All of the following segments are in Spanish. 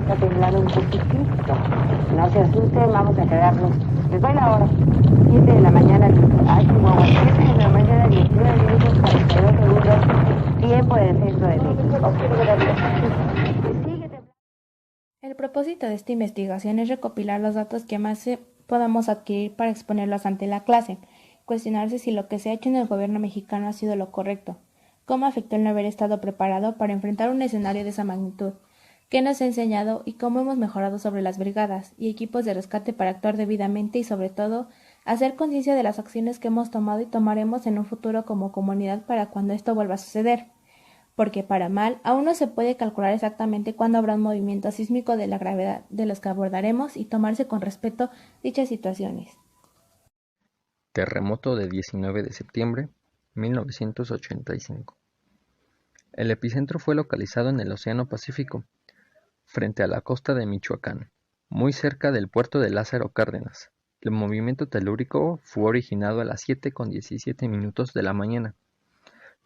está temblando un poquitito. No se asusten, vamos a quedarnos. Les doy la hora. 7 de la mañana, ay, Chihuahua, 7 de la mañana, 19 minutos, 42 segundos, tiempo del centro de México. El propósito de esta investigación es recopilar los datos que más podamos adquirir para exponerlos ante la clase, cuestionarse si lo que se ha hecho en el gobierno mexicano ha sido lo correcto, cómo afectó el no haber estado preparado para enfrentar un escenario de esa magnitud, qué nos ha enseñado y cómo hemos mejorado sobre las brigadas y equipos de rescate para actuar debidamente y, sobre todo, hacer conciencia de las acciones que hemos tomado y tomaremos en un futuro como comunidad para cuando esto vuelva a suceder. Porque para mal, aún no se puede calcular exactamente cuándo habrá un movimiento sísmico de la gravedad de los que abordaremos y tomarse con respeto dichas situaciones. Terremoto de 19 de septiembre 1985. El epicentro fue localizado en el Océano Pacífico, frente a la costa de Michoacán, muy cerca del puerto de Lázaro Cárdenas. El movimiento telúrico fue originado a las 7:17 de la mañana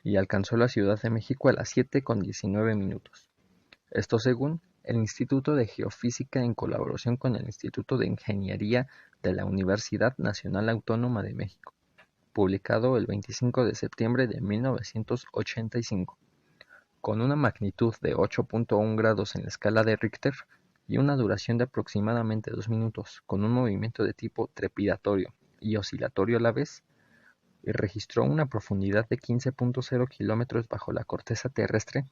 y alcanzó la Ciudad de México a las 7:19. Esto según el Instituto de Geofísica en colaboración con el Instituto de Ingeniería de la Universidad Nacional Autónoma de México, publicado el 25 de septiembre de 1985, con una magnitud de 8.1 grados en la escala de Richter y una duración de aproximadamente 2 minutos, con un movimiento de tipo trepidatorio y oscilatorio a la vez, y registró una profundidad de 15.0 kilómetros bajo la corteza terrestre.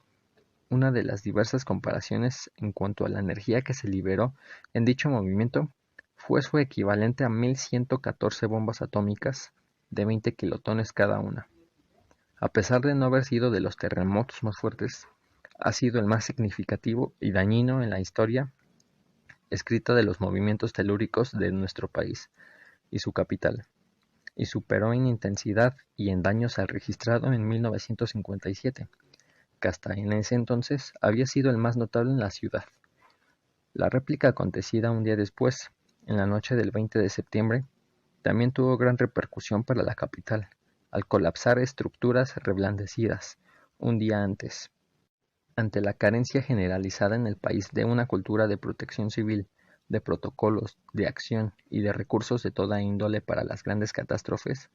Una de las diversas comparaciones en cuanto a la energía que se liberó en dicho movimiento fue su equivalente a 1114 bombas atómicas de 20 kilotones cada una. A pesar de no haber sido de los terremotos más fuertes, ha sido el más significativo y dañino en la historia escrita de los movimientos telúricos de nuestro país y su capital, y superó en intensidad y en daños al registrado en 1957, que hasta en ese entonces había sido el más notable en la ciudad. La réplica acontecida un día después, en la noche del 20 de septiembre, también tuvo gran repercusión para la capital, al colapsar estructuras reblandecidas un día antes. Ante la carencia generalizada en el país de una cultura de protección civil, de protocolos, de acción y de recursos de toda índole para las grandes catástrofes,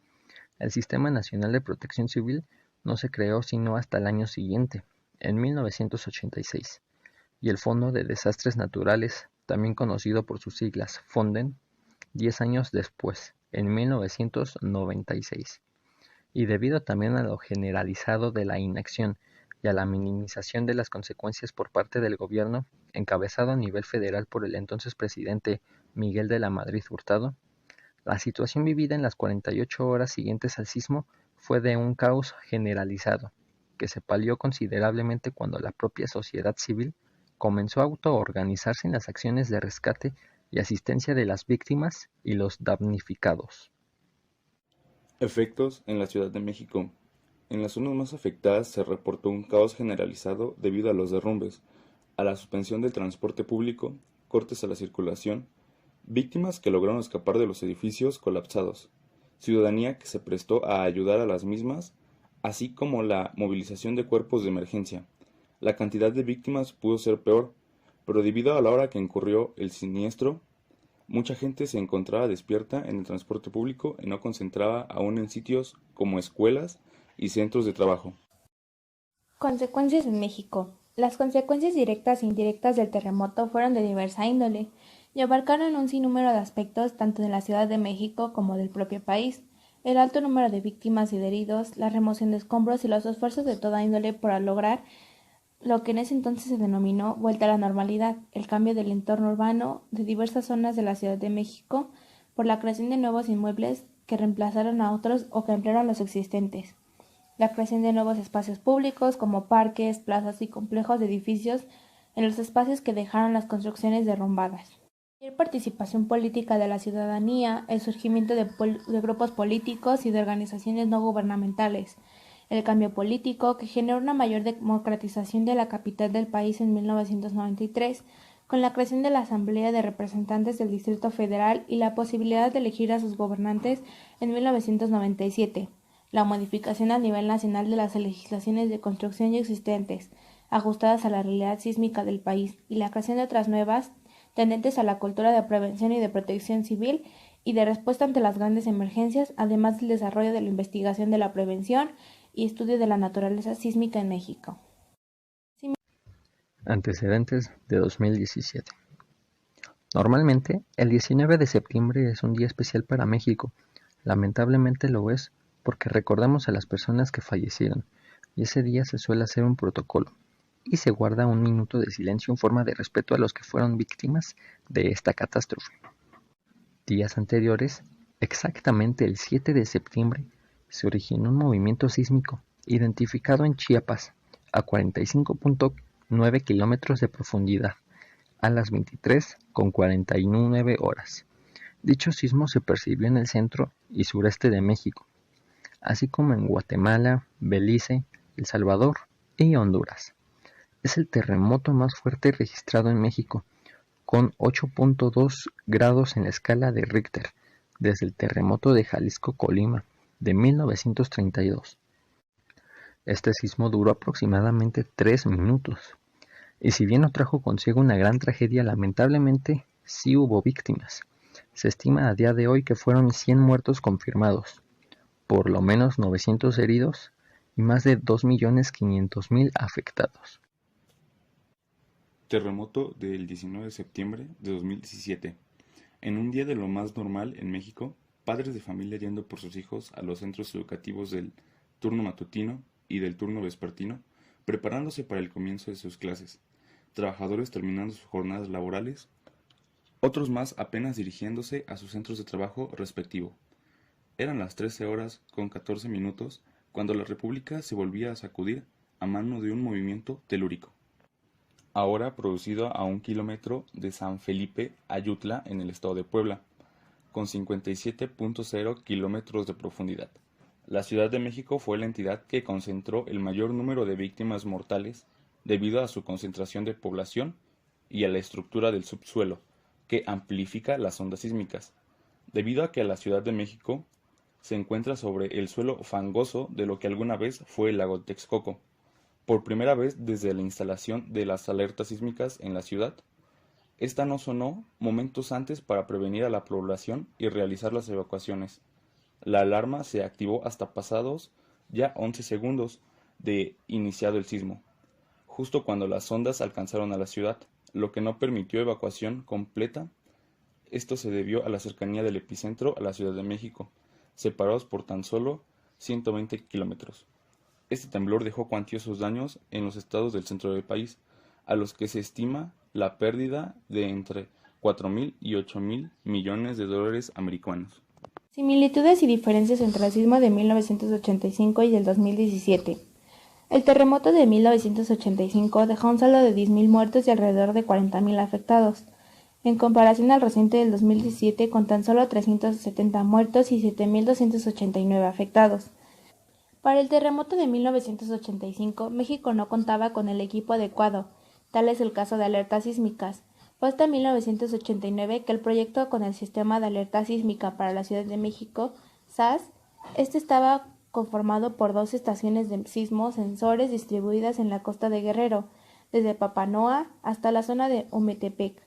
el Sistema Nacional de Protección Civil no se creó sino hasta el año siguiente, en 1986, y el Fondo de Desastres Naturales, también conocido por sus siglas FONDEN, 10 años después, en 1996. Y debido también a lo generalizado de la inacción y a la minimización de las consecuencias por parte del gobierno, encabezado a nivel federal por el entonces presidente Miguel de la Madrid Hurtado, la situación vivida en las 48 horas siguientes al sismo fue de un caos generalizado, que se palió considerablemente cuando la propia sociedad civil comenzó a autoorganizarse en las acciones de rescate y asistencia de las víctimas y los damnificados. Efectos en la Ciudad de México. En las zonas más afectadas se reportó un caos generalizado debido a los derrumbes, a la suspensión del transporte público, cortes a la circulación, víctimas que lograron escapar de los edificios colapsados, ciudadanía que se prestó a ayudar a las mismas, así como la movilización de cuerpos de emergencia. La cantidad de víctimas pudo ser peor, pero debido a la hora que incurrió el siniestro, mucha gente se encontraba despierta en el transporte público y no concentraba aún en sitios como escuelas y centros de trabajo. Consecuencias en México. Las consecuencias directas e indirectas del terremoto fueron de diversa índole y abarcaron un sinnúmero de aspectos tanto de la Ciudad de México como del propio país. El alto número de víctimas y de heridos, la remoción de escombros y los esfuerzos de toda índole para lograr lo que en ese entonces se denominó vuelta a la normalidad, el cambio del entorno urbano de diversas zonas de la Ciudad de México por la creación de nuevos inmuebles que reemplazaron a otros o que ampliaron los existentes, la creación de nuevos espacios públicos como parques, plazas y complejos de edificios en los espacios que dejaron las construcciones derrumbadas. La participación política de la ciudadanía, el surgimiento de grupos políticos y de organizaciones no gubernamentales, el cambio político que generó una mayor democratización de la capital del país en 1993, con la creación de la Asamblea de Representantes del Distrito Federal y la posibilidad de elegir a sus gobernantes en 1997, la modificación a nivel nacional de las legislaciones de construcción ya existentes, ajustadas a la realidad sísmica del país, y la creación de otras nuevas, tendentes a la cultura de prevención y de protección civil y de respuesta ante las grandes emergencias, además del desarrollo de la investigación de la prevención y estudio de la naturaleza sísmica en México. Antecedentes de 2017. Normalmente, el 19 de septiembre es un día especial para México. Lamentablemente lo es porque recordamos a las personas que fallecieron, y ese día se suele hacer un protocolo, y se guarda un minuto de silencio en forma de respeto a los que fueron víctimas de esta catástrofe. Días anteriores, exactamente el 7 de septiembre, se originó un movimiento sísmico identificado en Chiapas a 45.9 kilómetros de profundidad a las 23:49 horas. Dicho sismo se percibió en el centro y sureste de México, así como en Guatemala, Belice, El Salvador y Honduras. Es el terremoto más fuerte registrado en México, con 8.2 grados en la escala de Richter, desde el terremoto de Jalisco-Colima de 1932. Este sismo duró aproximadamente 3 minutos, y si bien no trajo consigo una gran tragedia, lamentablemente sí hubo víctimas. Se estima a día de hoy que fueron 100 muertos confirmados, por lo menos 900 heridos y más de 2.500.000 afectados. Terremoto del 19 de septiembre de 2017. En un día de lo más normal en México, padres de familia yendo por sus hijos a los centros educativos del turno matutino y del turno vespertino, preparándose para el comienzo de sus clases, trabajadores terminando sus jornadas laborales, otros más apenas dirigiéndose a sus centros de trabajo respectivo. Eran las 13 horas con 14 minutos cuando la República se volvía a sacudir a mano de un movimiento telúrico, ahora producido a 1 kilómetro de San Felipe Ayutla en el estado de Puebla, con 57.0 kilómetros de profundidad. La Ciudad de México fue la entidad que concentró el mayor número de víctimas mortales debido a su concentración de población y a la estructura del subsuelo, que amplifica las ondas sísmicas, debido a que la Ciudad de México se encuentra sobre el suelo fangoso de lo que alguna vez fue el lago Texcoco. Por primera vez desde la instalación de las alertas sísmicas en la ciudad, esta no sonó momentos antes para prevenir a la población y realizar las evacuaciones. La alarma se activó hasta pasados ya 11 segundos de iniciado el sismo, justo cuando las ondas alcanzaron a la ciudad, lo que no permitió evacuación completa. Esto se debió a la cercanía del epicentro a la Ciudad de México, separados por tan solo 120 kilómetros. Este temblor dejó cuantiosos daños en los estados del centro del país, a los que se estima la pérdida de entre 4.000 y 8.000 millones de dólares americanos. Similitudes y diferencias entre el sismo de 1985 y el 2017. El terremoto de 1985 dejó un saldo de 10.000 muertos y alrededor de 40.000 afectados, en comparación al reciente del 2017 con tan solo 370 muertos y 7.289 afectados. Para el terremoto de 1985, México no contaba con el equipo adecuado, tal es el caso de alertas sísmicas. Fue hasta 1989 que el proyecto con el Sistema de Alerta Sísmica para la Ciudad de México, SAS, estaba conformado por 2 estaciones de sismo sensores distribuidas en la costa de Guerrero, desde Papanoa hasta la zona de Ometepec.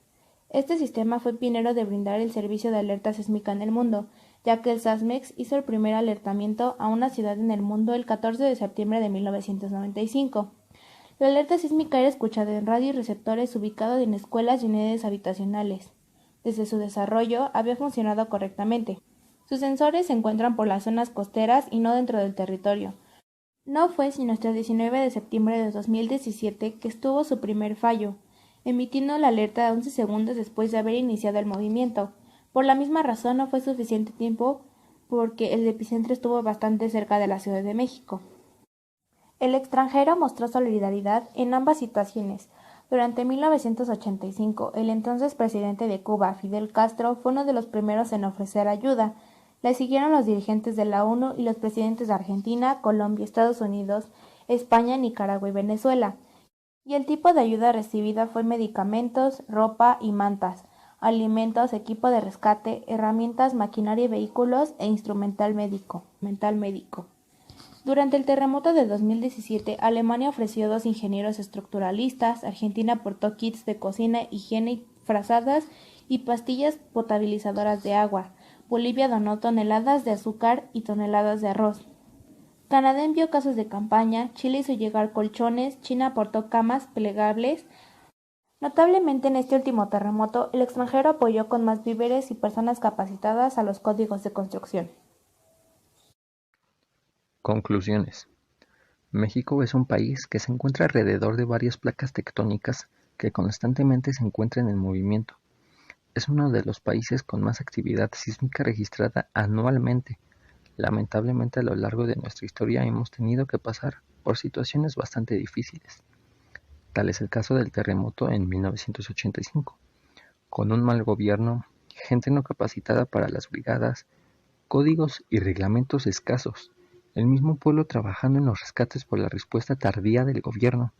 Este sistema fue pionero de brindar el servicio de alerta sísmica en el mundo, ya que el SASMEX hizo el primer alertamiento a una ciudad en el mundo el 14 de septiembre de 1995. La alerta sísmica era escuchada en radio y receptores ubicados en escuelas y unidades habitacionales. Desde su desarrollo había funcionado correctamente. Sus sensores se encuentran por las zonas costeras y no dentro del territorio. No fue sino hasta el 19 de septiembre de 2017 que estuvo su primer fallo, emitiendo la alerta 11 segundos después de haber iniciado el movimiento. Por la misma razón no fue suficiente tiempo porque el epicentro estuvo bastante cerca de la Ciudad de México. El extranjero mostró solidaridad en ambas situaciones. Durante 1985, el entonces presidente de Cuba, Fidel Castro, fue uno de los primeros en ofrecer ayuda. Le siguieron los dirigentes de la ONU y los presidentes de Argentina, Colombia, Estados Unidos, España, Nicaragua y Venezuela. Y el tipo de ayuda recibida fue medicamentos, ropa y mantas, alimentos, equipo de rescate, herramientas, maquinaria y vehículos e instrumental médico. Durante el terremoto de 2017, Alemania ofreció 2 ingenieros estructuralistas, Argentina aportó kits de cocina, higiene, frazadas y pastillas potabilizadoras de agua, Bolivia donó toneladas de azúcar y toneladas de arroz. Canadá envió casas de campaña, Chile hizo llegar colchones, China aportó camas plegables. Notablemente en este último terremoto, el extranjero apoyó con más víveres y personas capacitadas a los códigos de construcción. Conclusiones. México es un país que se encuentra alrededor de varias placas tectónicas que constantemente se encuentran en movimiento. Es uno de los países con más actividad sísmica registrada anualmente. Lamentablemente a lo largo de nuestra historia hemos tenido que pasar por situaciones bastante difíciles. Tal es el caso del terremoto en 1985, con un mal gobierno, gente no capacitada para las brigadas, códigos y reglamentos escasos, el mismo pueblo trabajando en los rescates por la respuesta tardía del gobierno.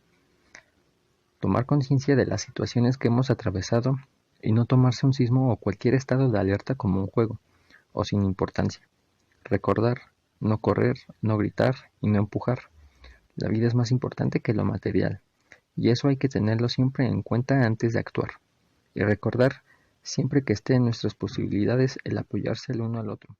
Tomar conciencia de las situaciones que hemos atravesado y no tomarse un sismo o cualquier estado de alerta como un juego o sin importancia. Recordar, no correr, no gritar y no empujar. La vida es más importante que lo material, y eso hay que tenerlo siempre en cuenta antes de actuar. Y recordar, siempre que esté en nuestras posibilidades, el apoyarse el uno al otro.